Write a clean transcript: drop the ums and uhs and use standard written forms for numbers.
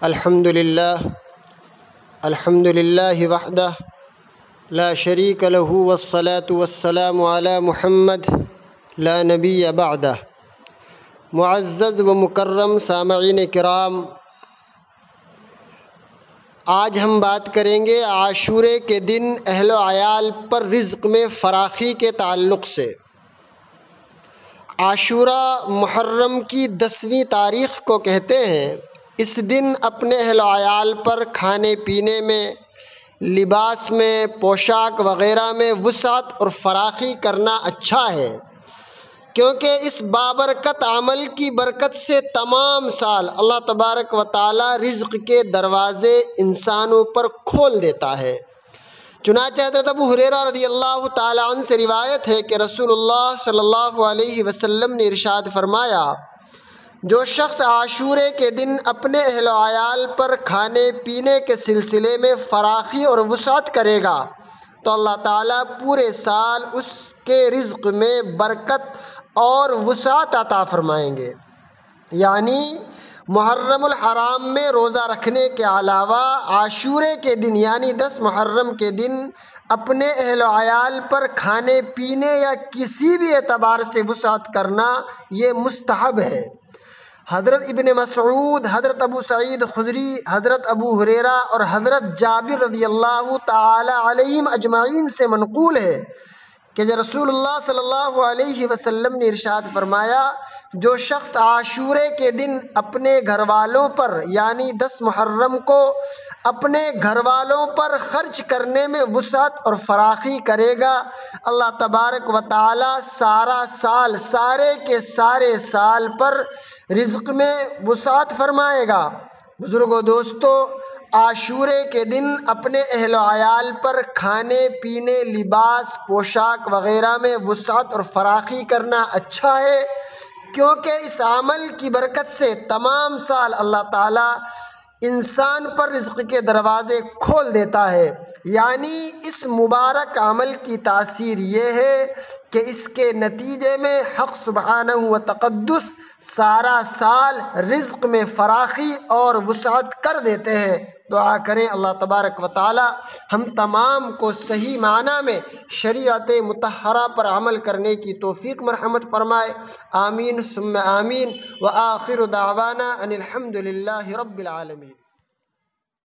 الحمد للہ وحدہ لا شریک لہ والصلاة والسلام علی محمد لا نبی بعدہ۔ معزز و مکرم سامعین کرام، آج ہم بات کریں گے عاشورے کے دن اہل و عیال پر رزق میں فراخی کے تعلق سے۔ عاشورہ محرم کی 10ویں تاریخ کو کہتے ہیں۔ اس دن اپنے اہل و عیال پر کھانے پینے میں، لباس میں، پوشاک وغیرہ میں وسعت اور فراخی کرنا اچھا ہے، کیونکہ اس بابرکت عمل کی برکت سے تمام سال اللہ تبارک و تعالی رزق کے دروازے انسانوں پر کھول دیتا ہے۔ چنانچہ حضرت ابو ہریرہ رضی اللہ تعالی عنہ سے روایت ہے کہ رسول اللہ صلی اللہ علیہ وسلم نے ارشاد فرمایا، جو شخص عاشورے کے دن اپنے اہل و عیال پر کھانے پینے کے سلسلے میں فراخی اور وسعت کرے گا تو اللہ تعالیٰ پورے سال اس کے رزق میں برکت اور وسعت عطا فرمائیں گے۔ یعنی محرم الحرام میں روزہ رکھنے کے علاوہ عاشورے کے دن یعنی 10 محرم کے دن اپنے اہل و عیال پر کھانے پینے یا کسی بھی اعتبار سے وسعت کرنا یہ مستحب ہے۔ حضرت ابن مسعود، حضرت ابو سعید خدری، حضرت ابو ہریرہ اور حضرت جابر رضی اللہ تعالی علیہم اجمعین سے منقول ہے کہ رسول اللہ صلی اللہ علیہ وسلم نے ارشاد فرمایا، جو شخص عاشورے کے دن اپنے گھر والوں پر یعنی 10 محرم کو اپنے گھر والوں پر خرچ کرنے میں وسعت اور فراخی کرے گا، اللہ تبارک و تعالی سارا سال سارے کے سارے سال پر رزق میں وسعت فرمائے گا۔ بزرگوں، دوستو، عاشورے کے دن اپنے اہل و عیال پر کھانے پینے، لباس، پوشاک وغیرہ میں وسعت اور فراخی کرنا اچھا ہے، کیونکہ اس عمل کی برکت سے تمام سال اللہ تعالیٰ انسان پر رزق کے دروازے کھول دیتا ہے۔ یعنی اس مبارک عمل کی تاثیر یہ ہے کہ اس کے نتیجے میں حق سبحانہ و تقدس سارا سال رزق میں فراخی اور وسعت کر دیتے ہیں۔ دعا کریں اللہ تبارک و تعالی ہم تمام کو صحیح معنی میں شریعت مطہرہ پر عمل کرنے کی توفیق مرحمت فرمائے۔ آمین ثم آمین۔ وآخر دعوانا ان الحمد للہ رب العالمین۔